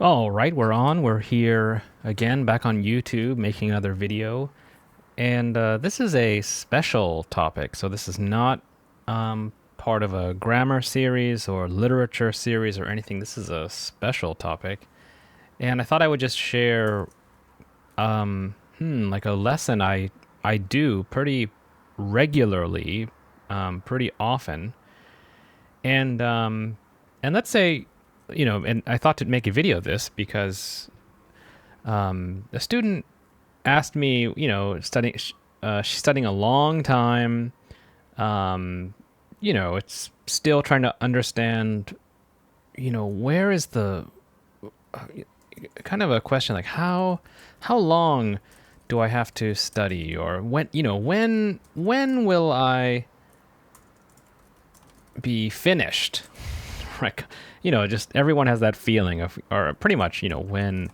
All right, we're on. We're here again, back on YouTube, making another video. And this is a special topic. So this is not part of a grammar series or literature series or anything. This is a special topic. And I thought I would just share like a lesson I do pretty regularly, pretty often. And let's say, and I thought to make a video of this because a student asked me, she's studying a long time. It's still trying to understand, where is the kind of a question like how long do I have to study, or when will I be finished? Like, just everyone has that feeling of, or pretty much, when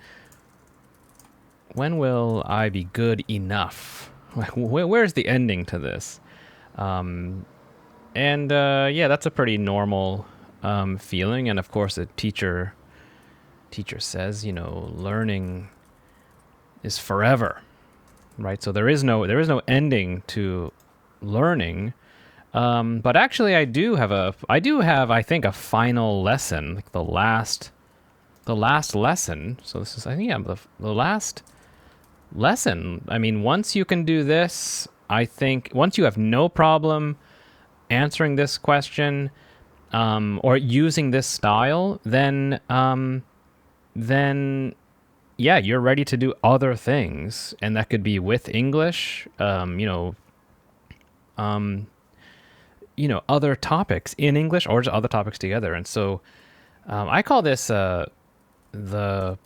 will I be good enough? Like, where's the ending to this? Yeah, that's a pretty normal feeling. And of course, a teacher says, learning is forever, right? So there is no ending to learning. But actually, I do have, I think, a final lesson, like the last lesson. So this is, I think, the last lesson. I mean, once you can do this, I think, once you have no problem answering this question, or using this style, then yeah, you're ready to do other things, and that could be with English, other topics in English or just other topics together. And so I call this the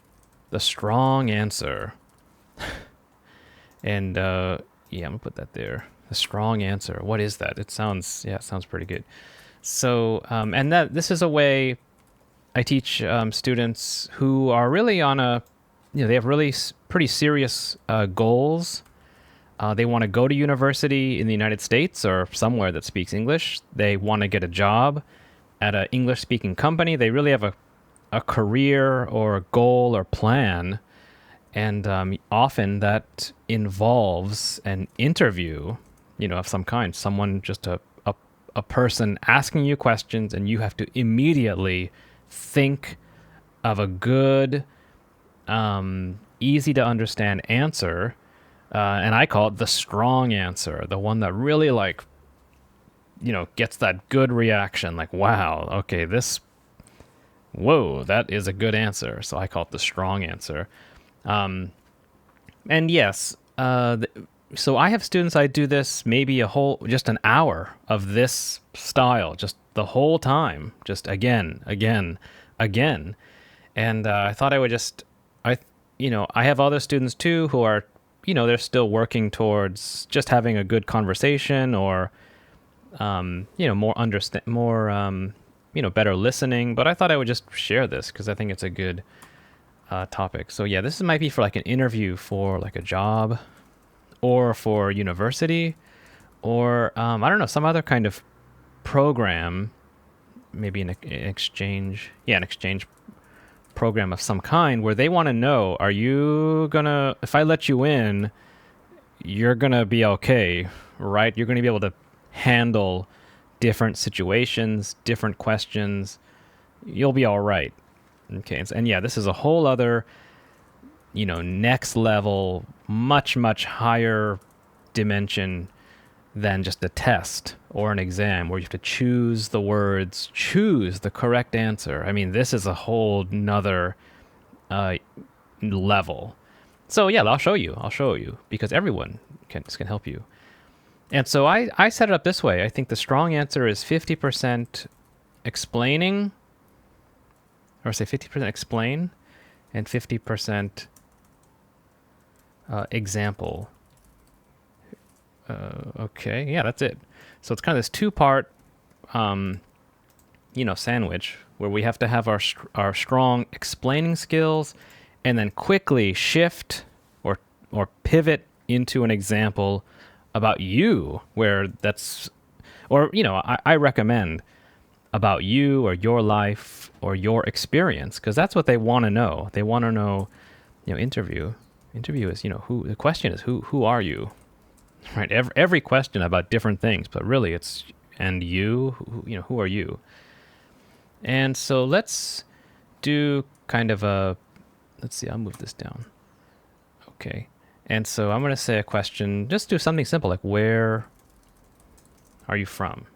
strong answer. And yeah, I'm gonna put that there. The strong answer. What is that? It sounds pretty good. So and this is a way I teach students who are really on they have really pretty serious goals. They want to go to university in the United States or somewhere that speaks English. They want to get a job at an English-speaking company. They really have a career or a goal or plan. And often that involves an interview, of some kind. Someone, just a person asking you questions, and you have to immediately think of a good, easy to understand answer. And I call it the strong answer, the one that really gets that good reaction. Like, wow, okay, whoa, that is a good answer. So I call it the strong answer. And yes, so I have students, I do this maybe just an hour of this style, just the whole time, just again. And I thought I would I have other students too who are, they're still working towards just having a good conversation, or, better listening. But I thought I would just share this because I think it's a good topic. So yeah, this might be for like an interview for like a job, or for university, or I don't know, some other kind of program, maybe an exchange program of some kind, where they want to know, are you gonna, if I let you in, you're gonna be okay, right? You're gonna be able to handle different situations, different questions. You'll be all right. Okay. And yeah, this is a whole other, next level, much, much higher dimension than just a test or an exam where you have to choose the words, choose the correct answer. I mean, this is a whole nother level. So yeah, I'll show you because everyone can help you. And so I set it up this way. I think the strong answer is 50% explaining, or say 50% explain, and 50% example. Okay, yeah, that's it. So it's kind of this two-part, sandwich where we have to have our strong explaining skills, and then quickly shift or pivot into an example about you, where that's, or I recommend about you or your life or your experience, because that's what they want to know. They want to know, interview is, who, the question is, who are you? Right? Every question about different things, but really it's, and you, who are you? And so let's do kind of let's see, I'll move this down. Okay. And so I'm going to say a question, just do something simple, like where are you from?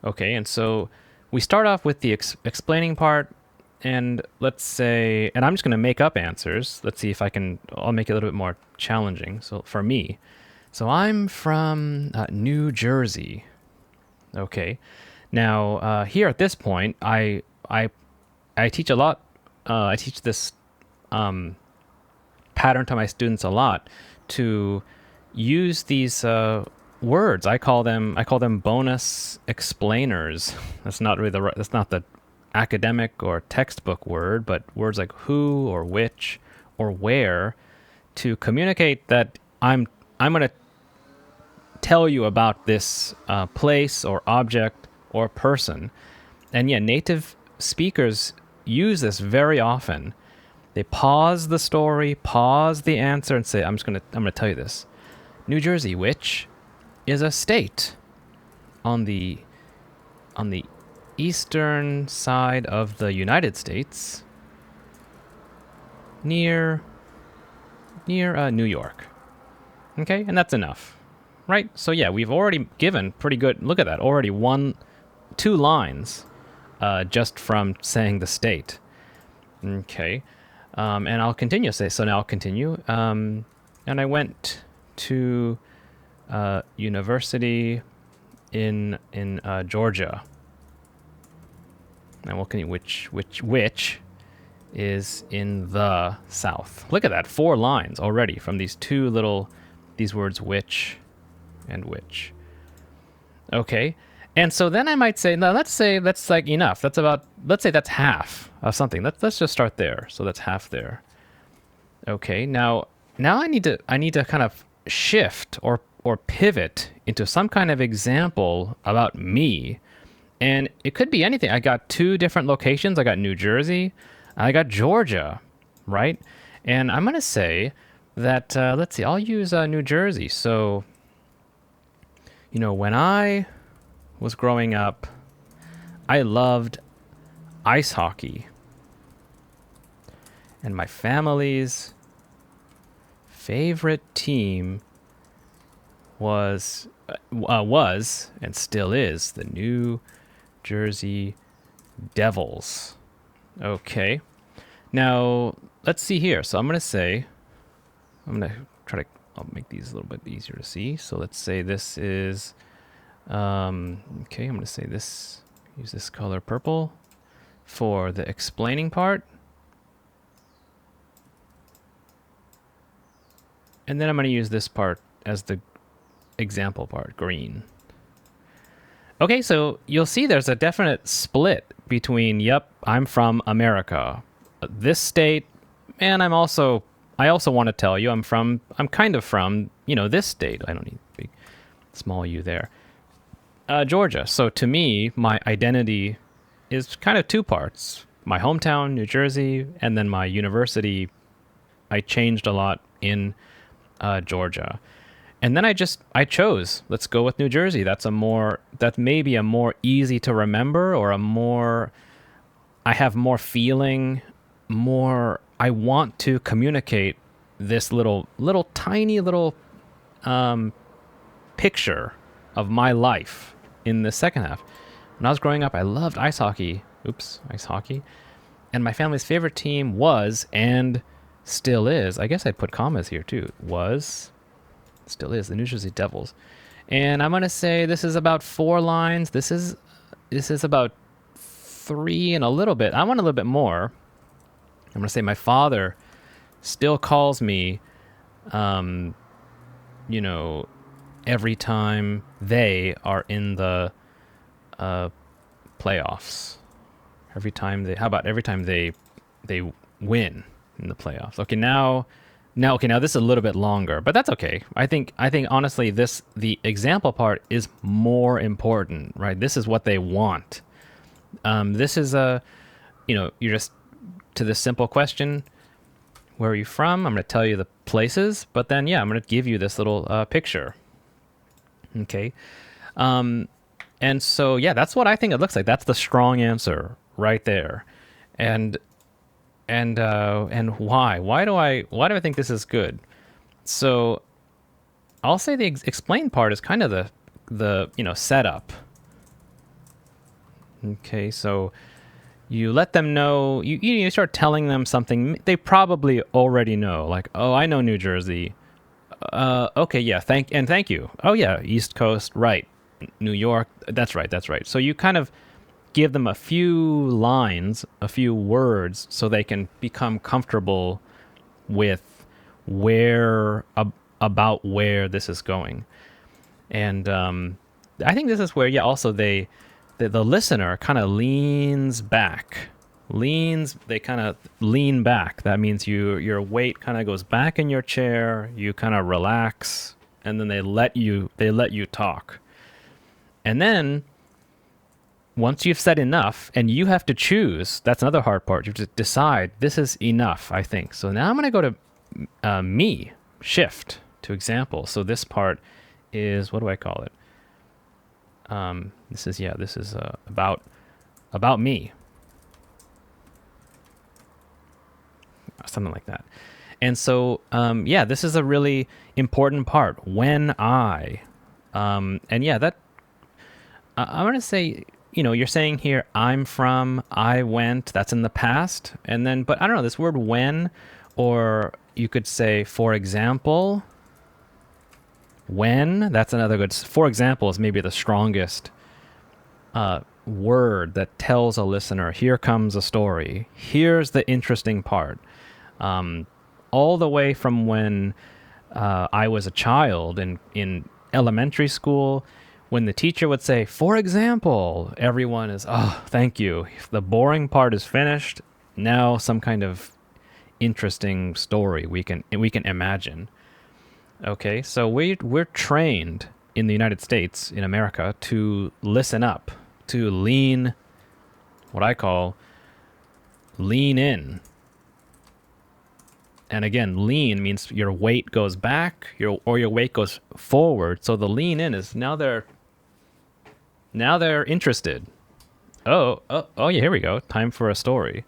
Okay, and so we start off with the explaining part, and let's say, and I'm just going to make up answers. Let's see if I'll make it a little bit more challenging. So for me, so I'm from New Jersey. Okay, now here at this point, I teach a lot. I teach this pattern to my students a lot to use these words. I call them bonus explainers. That's not really that's not the academic or textbook word, but words like who or which or where to communicate that I'm going to tell you about this place or object or person. And yeah, native speakers use this very often. They pause the story, pause the answer, and say, I'm going to tell you this. New Jersey, which is a state on the eastern side of the United States, near New York. Okay, and that's enough, right? So yeah, we've already given pretty good. Look at that, already 2 lines, just from saying the state. Okay, and I'll continue. So now I'll continue. And I went to university in Georgia. And we'll continue. Which is in the South. Look at that, 4 lines already from these these words which and which. Okay, and so then I might say, now let's say that's like enough. Let's say that's half of something. Let's just start there. So that's half there. Okay, now I need to kind of shift or pivot into some kind of example about me. And it could be anything. I got 2 different locations. I got New Jersey, I got Georgia, right? And I'm going to say that, let's see, I'll use New Jersey. So, when I was growing up, I loved ice hockey. And my family's favorite team was and still is the New Jersey Devils. Okay. Now, let's see here. So I'm going to I'll make these a little bit easier to see. So let's say this is, okay, I'm going to say this, use this color purple for the explaining part. And then I'm going to use this part as the example part, green. Okay, so you'll see there's a definite split between, yep, I'm from America, this state, and I also want to tell you I'm kind of from, this state. I don't need big, small u there. Georgia. So to me, my identity is kind of 2 parts. My hometown, New Jersey, and then my university, I changed a lot in Georgia. And then I chose, let's go with New Jersey. That may be a more easy to remember, or I have more feeling, I want to communicate this tiny little picture of my life in the second half. When I was growing up, I loved ice hockey. Ice hockey. And my family's favorite team was, and still is, I guess I'd put commas here too, still is the New Jersey Devils. And I'm going to say this is about 4 lines. This is about 3 and a little bit. I want a little bit more. I'm going to say my father still calls me, every time they are in the playoffs. Every time they win in the playoffs. Okay, now this is a little bit longer, but that's okay. I think honestly the example part is more important, right? This is what they want. This is a, you're just to this simple question, where are you from? I'm going to tell you the places, but then, I'm going to give you this little picture. Okay. And so, that's what I think it looks like. That's the strong answer right there. And why? Why do I think this is good? So I'll say the explain part is kind of the setup. Okay, so you let them know, you start telling them something they probably already know, like, oh, I know New Jersey. Okay, yeah, thank you. Oh yeah, East Coast, right. New York, that's right. So you kind of give them a few lines, a few words, so they can become comfortable with about where this is going. And I think this is where, also the listener kind of leans back. They kind of lean back. That means your weight kind of goes back in your chair, you kind of relax, and then they let you talk. And then once you've said enough, and you have to choose, that's another hard part. You have to decide, this is enough, I think. So now I'm going to go to me, shift to example. So this part is, what do I call it? This is about me. Something like that. And so, this is a really important part. When I, I'm going to say, you're saying here, I'm from, I went, that's in the past. And then, but I don't know, this word when, or you could say, for example, when, that's another good, for example is maybe the strongest word that tells a listener, here comes a story. Here's the interesting part. All the way from when I was a child in elementary school, when the teacher would say, for example, everyone is, oh, thank you. The boring part is finished. Now some kind of interesting story we can imagine. Okay, so we're trained in the United States, in America, to listen up, to lean, what I call lean in. And again, lean means your weight goes back, your weight goes forward. So the lean in is now they're interested. Oh yeah, here we go. Time for a story.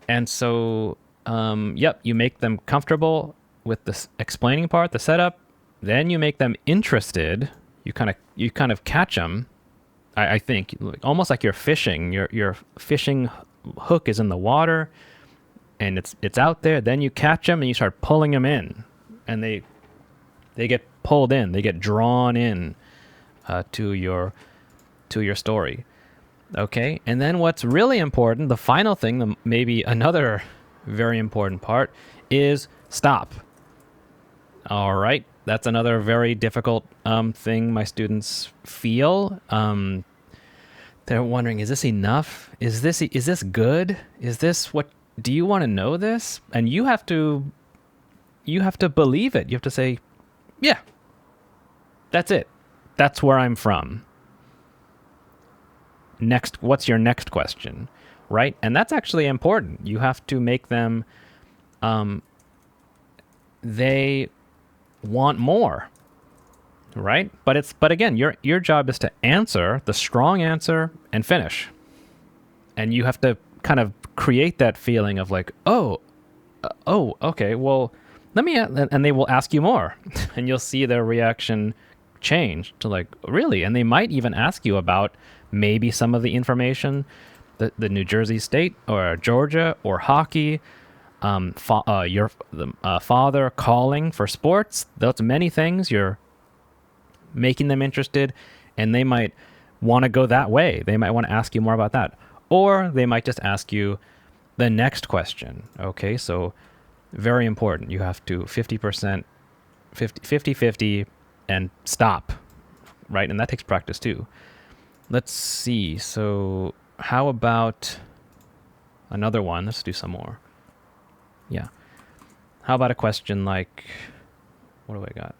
And so, you make them comfortable with the explaining part, the setup. Then you make them interested. You kind of catch them. I think almost like you're fishing. Your fishing hook is in the water, and it's out there. Then you catch them and you start pulling them in, and they get pulled in. They get drawn in to your story. Okay, and then what's really important, the final thing, maybe another very important part, is stop. All right, that's another very difficult thing my students feel. They're wondering, is this enough? Is this good? Is this what? Do you want to know this? And you have to believe it. You have to say, yeah, that's it. That's where I'm from. Next, what's your next question, right? And that's actually important. You have to make them, they want more, right? But again, your job is to answer the strong answer and finish. And you have to kind of create that feeling of like, oh, okay, well, let me, and they will ask you more, and you'll see their reaction change to like, really? And they might even ask you about maybe some of the information, the New Jersey State or Georgia or hockey, your father calling for sports. Those many things. You're making them interested, and they might want to go that way. They might want to ask you more about that, or they might just ask you the next question. Okay, so very important. You have to 50%, 50-50, and stop, right? And that takes practice too. Let's see. So how about another one? Let's do some more. Yeah. How about a question like, what do I got?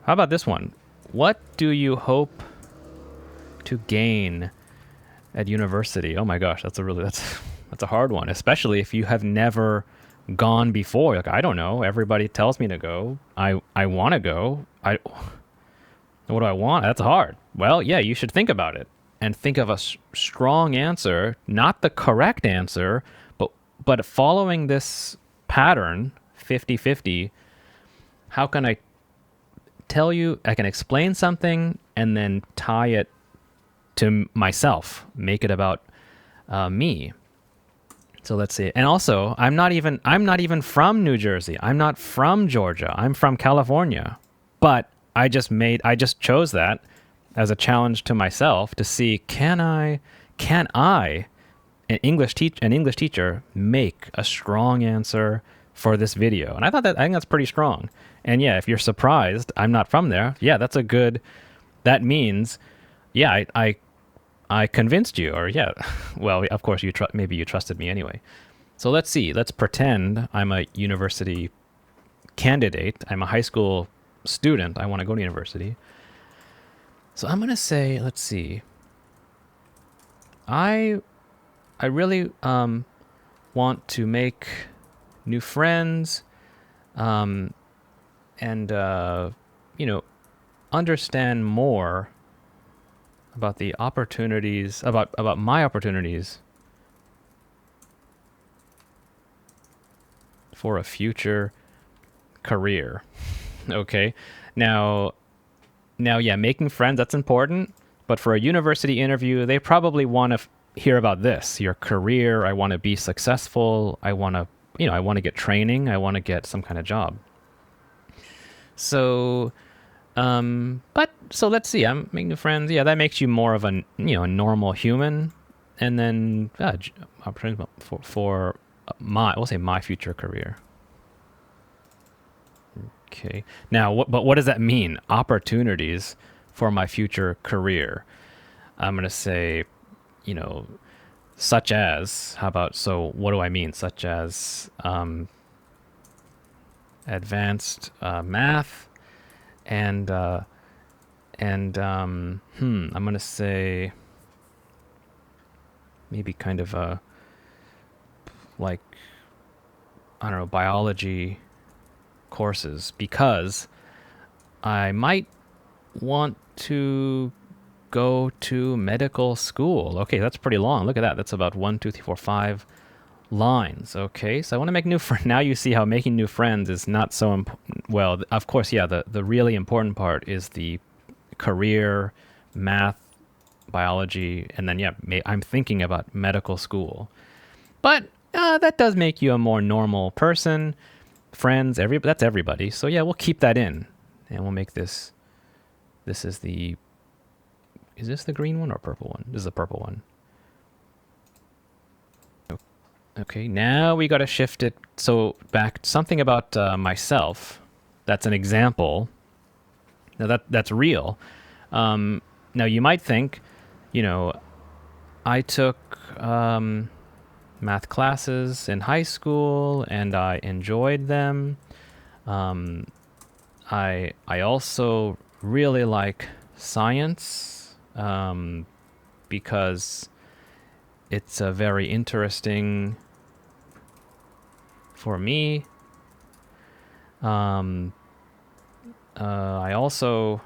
How about this one? What do you hope to gain at university? Oh my gosh, that's a hard one, especially if you have never gone before. Like, I don't know, everybody tells me to go. I want to go. What do I want? That's hard. Well, yeah, you should think about it and think of a strong answer, not the correct answer, but following this pattern, 50-50, how can I tell you, I can explain something and then tie it to myself, make it about me. So let's see. And also, I'm not even from New Jersey. I'm not from Georgia. I'm from California. But I just chose that as a challenge to myself to see, can I, an English teacher, make a strong answer for this video? And I think that's pretty strong. And yeah, if you're surprised I'm not from there, yeah, that means, yeah, I convinced you, or yeah, well, of course maybe you trusted me anyway. So let's see, let's pretend I'm a university candidate. I'm a high school student. I want to go to university. So I'm going to say, let's see, I really want to make new friends, and understand more about the opportunities, about my opportunities for a future career. Okay, now, yeah, making friends, that's important. But for a university interview, they probably want to hear about this, your career. I want to be successful. I want to get training. I want to get some kind of job. So, so let's see, I'm making new friends. Yeah, that makes you more of a normal human. And then opportunities for we'll say my future career. Okay. Now, what does that mean? Opportunities for my future career. I'm going to say, such as, how about, so what do I mean? Such as advanced math and I'm going to say maybe kind of like, I don't know, biology courses, because I might want to go to medical school. Okay, that's pretty long. Look at that. That's about 1, 2, 3, 4, 5 lines. Okay, so I want to make new friends. Now you see how making new friends is not so important. Well, of course, yeah, the really important part is the career, math, biology, and then, yeah, I'm thinking about medical school. But that does make you a more normal person. Friends, that's everybody. So yeah, we'll keep that in. And we'll make this is this the green one or purple one? This is the purple one. Okay, now we got to shift it. So back something about myself. That's an example. Now that's real. Now you might think, I took math classes in high school and I enjoyed them. I also really like science because it's very interesting for me. I also,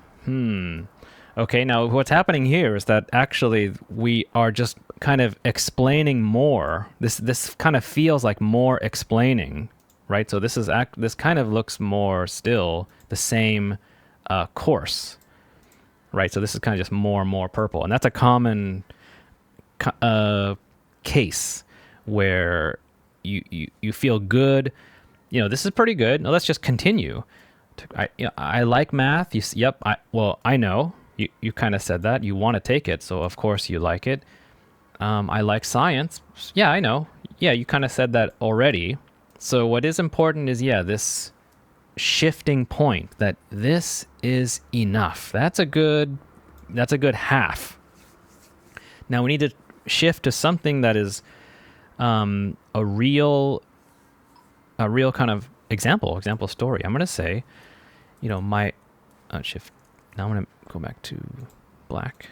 okay, now what's happening here is that actually we are just kind of explaining more. This kind of feels like more explaining, right? So this kind of looks more still the same course, right? So this is kind of just more and more purple. And that's a common case where you feel good. This is pretty good. Now let's just continue. I like math. Yep. I know. You kind of said that. You want to take it, so of course you like it. I like science. Yeah, I know. Yeah, you kind of said that already. So what is important is, yeah, this shifting point, that this is enough. That's a good half. Now we need to shift to something that is a real kind of example story. I'm going to say, my shift. Now I'm going to go back to black.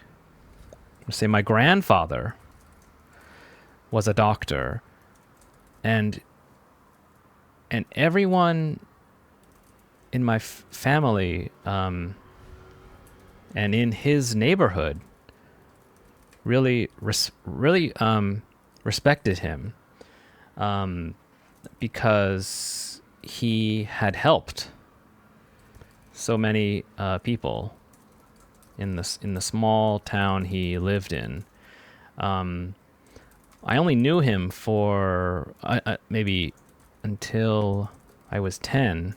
say my grandfather was a doctor, and everyone in my family and in his neighborhood really respected him because he had helped so many people in the small town he lived in. I only knew him for maybe until I was 10,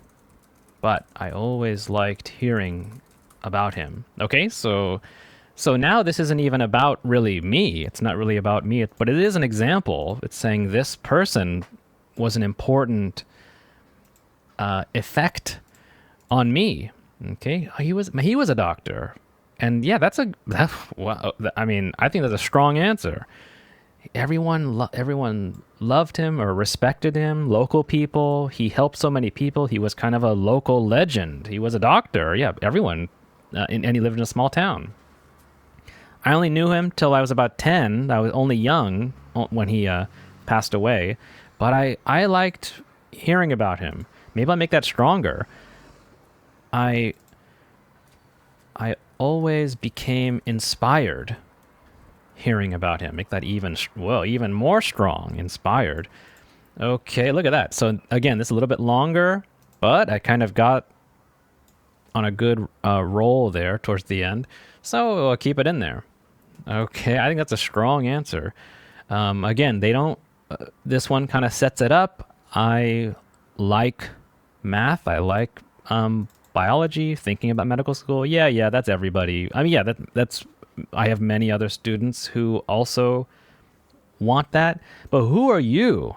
but I always liked hearing about him. Okay, so now this isn't even about really me. It's not really about me, but it is an example. It's saying this person was an important effect on me. Okay, he was a doctor, and yeah, wow. I mean, I think that's a strong answer. Everyone loved him or respected him. Local people. He helped so many people. He was kind of a local legend. He was a doctor. Yeah, everyone, and he lived in a small town. I only knew him till I was about 10. I was only young when he passed away, but I liked hearing about him. Maybe I'll make that stronger. I always became inspired hearing about him. Make that even more strong. Inspired. Okay, look at that. So again, this is a little bit longer, but I kind of got on a good roll there towards the end. So I'll keep it in there. Okay, I think that's a strong answer. Again, they don't. This one kind of sets it up. I like math. I like biology. Thinking about medical school. Yeah, that's everybody. I mean, yeah, that's. I have many other students who also want that. But who are you?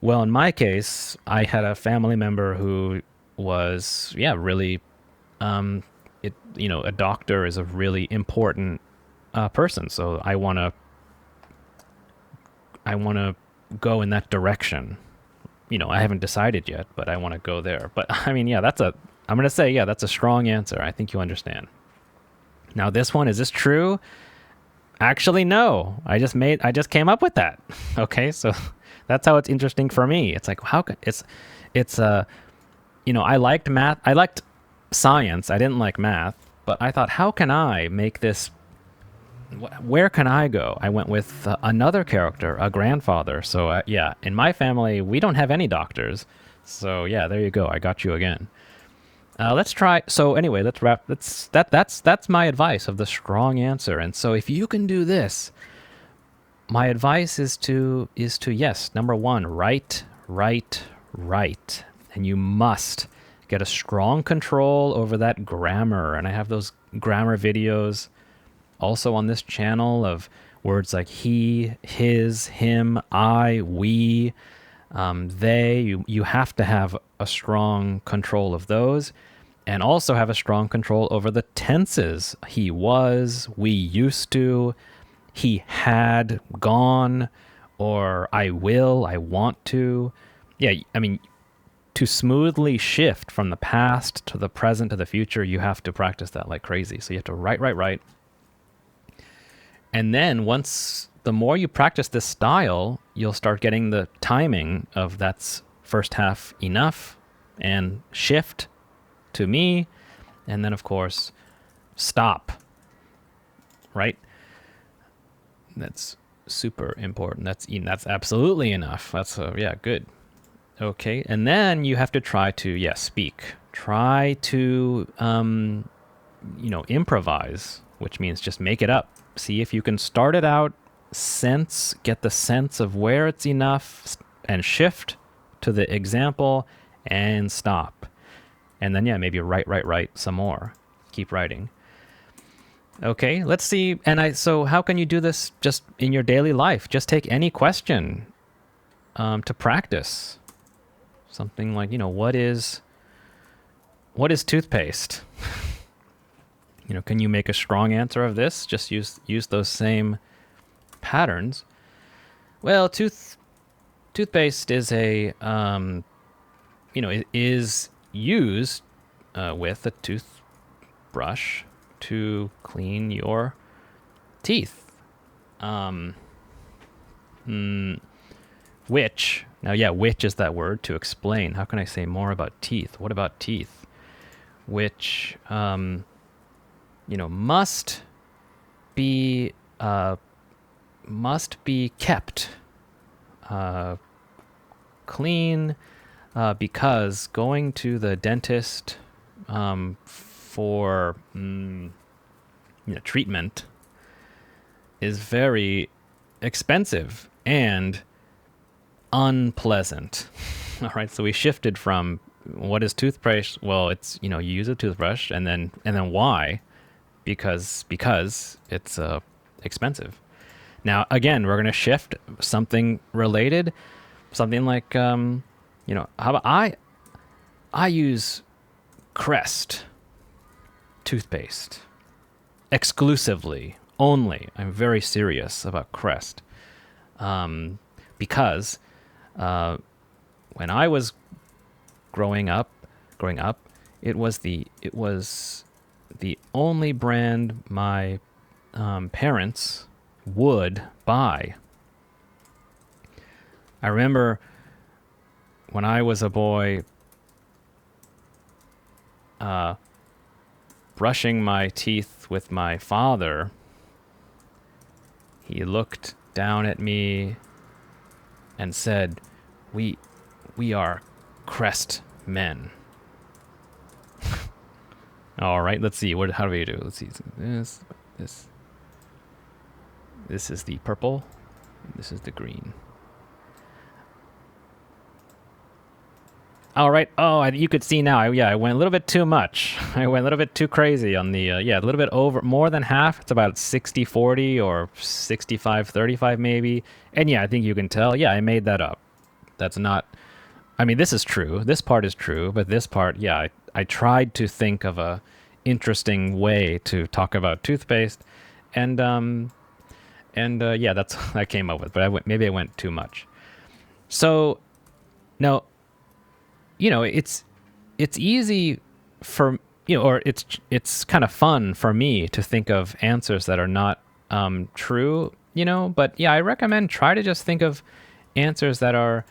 Well, in my case, I had a family member who was, really, a doctor is a really important person. So I want to go in that direction. I haven't decided yet, but I want to go there. But I mean, I'm going to say, that's a strong answer. I think you understand. Now this one, is this true? Actually, no. I just came up with that. Okay, so that's how it's interesting for me. It's like, how can I liked math. I liked science. I didn't like math, but I thought, how can I make this? Where can I go? I went with another character, a grandfather. So in my family, we don't have any doctors. So yeah, there you go. I got you again. Let's try. So anyway, let's wrap. That's my advice of the strong answer. And so if you can do this, my advice is to yes, number one, write, and you must get a strong control over that grammar. And I have those grammar videos also on this channel of words like he, his, him, I, we, they. You have to have a strong control of those. And also have a strong control over the tenses. He was, we used to, he had gone, or I will, I want to. Yeah, I mean, to smoothly shift from the past to the present to the future, you have to practice that like crazy. So you have to write. And then the more you practice this style, you'll start getting the timing of that's first half enough and shift to me, and then of course stop, right? That's super important. That's absolutely enough. That's good. Okay, and then you have to try to speak. Try to improvise, which means just make it up. See if you can start it out, get the sense of where it's enough, and shift to the example and stop. And then, maybe write some more. Keep writing. Okay, let's see. So how can you do this just in your daily life? Just take any question to practice. Something like, what is toothpaste? Can you make a strong answer of this? Just use those same patterns. Well, toothpaste is is used with a toothbrush to clean your teeth. Which, now yeah, which is that word to explain. How can I say more about teeth? What about teeth? Which, must be kept clean because going to the dentist for treatment is very expensive and unpleasant. All right, so we shifted from what is toothbrush? Well, it's you use a toothbrush, and then why? Because it's expensive. Now again, we're gonna shift something related, something like how about I use Crest toothpaste exclusively, only. I'm very serious about Crest because when I was growing up, it was the only brand my parents would buy. I remember when I was a boy, brushing my teeth with my father, he looked down at me and said, "We are Crest men." All right, let's see. How do we do? Let's see. This is the purple. This is the green. All right. Oh, you could see now. I went a little bit too much. I went a little bit too crazy on the, a little bit over, more than half. It's about 60-40 or 65-35 maybe. And yeah, I think you can tell. Yeah, I made that up. That's not, I mean, this is true. This part is true. But this part, yeah, I tried to think of a interesting way to talk about toothpaste. And that's what I came up with. But maybe I went too much. So, now, it's easy for or it's kind of fun for me to think of answers that are not true, But yeah, I recommend try to just think of answers that are,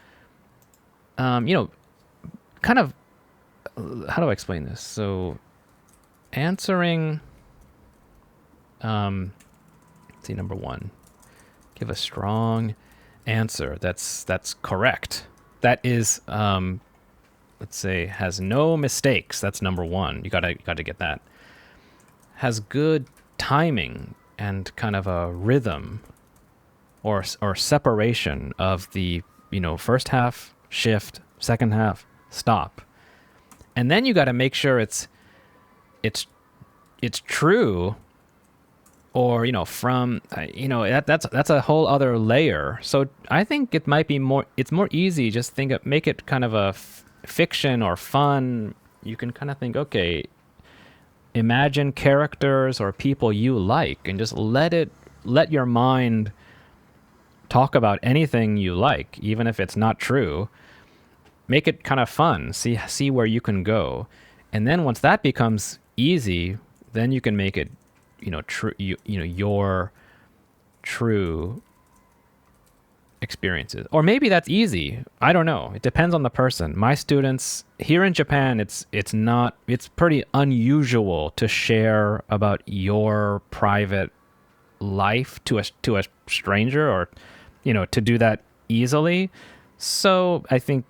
kind of. How do I explain this? So, answering. Let's see, number one, give a strong answer that's correct. That is. Let's say has no mistakes. That's number one. You gotta get that. Has good timing and kind of a rhythm, or separation of the first half shift, second half stop, and then you got to make sure it's true, or from that's a whole other layer. So I think it might be more. It's more easy. Just make it kind of a fiction or fun. You can kind of think, okay, imagine characters or people you like, and just let your mind talk about anything you like, even if it's not true. Make it kind of fun. See where you can go, and then once that becomes easy, then you can make it, true. Your true experiences. Or maybe that's easy. I don't know. It depends on the person. My students here in Japan, it's pretty unusual to share about your private life to a stranger, or to do that easily. So I think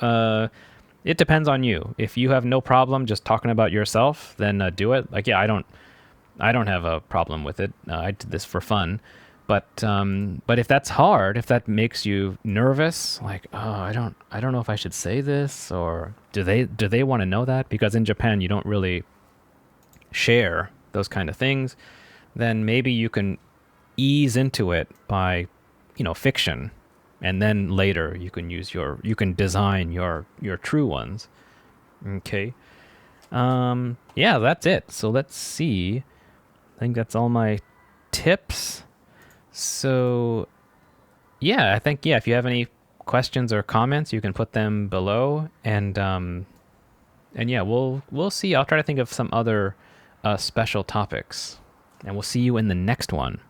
it depends on you. If you have no problem just talking about yourself, then do it. Like, yeah, I don't have a problem with it. I did this for fun. But if that's hard, if that makes you nervous, like, oh, I don't know if I should say this, or do they want to know that? Because in Japan you don't really share those kind of things. Then maybe you can ease into it by, fiction, and then later you can design your true ones. Okay. Yeah, that's it. So let's see. I think that's all my tips. So, yeah, I think, if you have any questions or comments, you can put them below, and yeah, we'll see. I'll try to think of some other special topics, and we'll see you in the next one.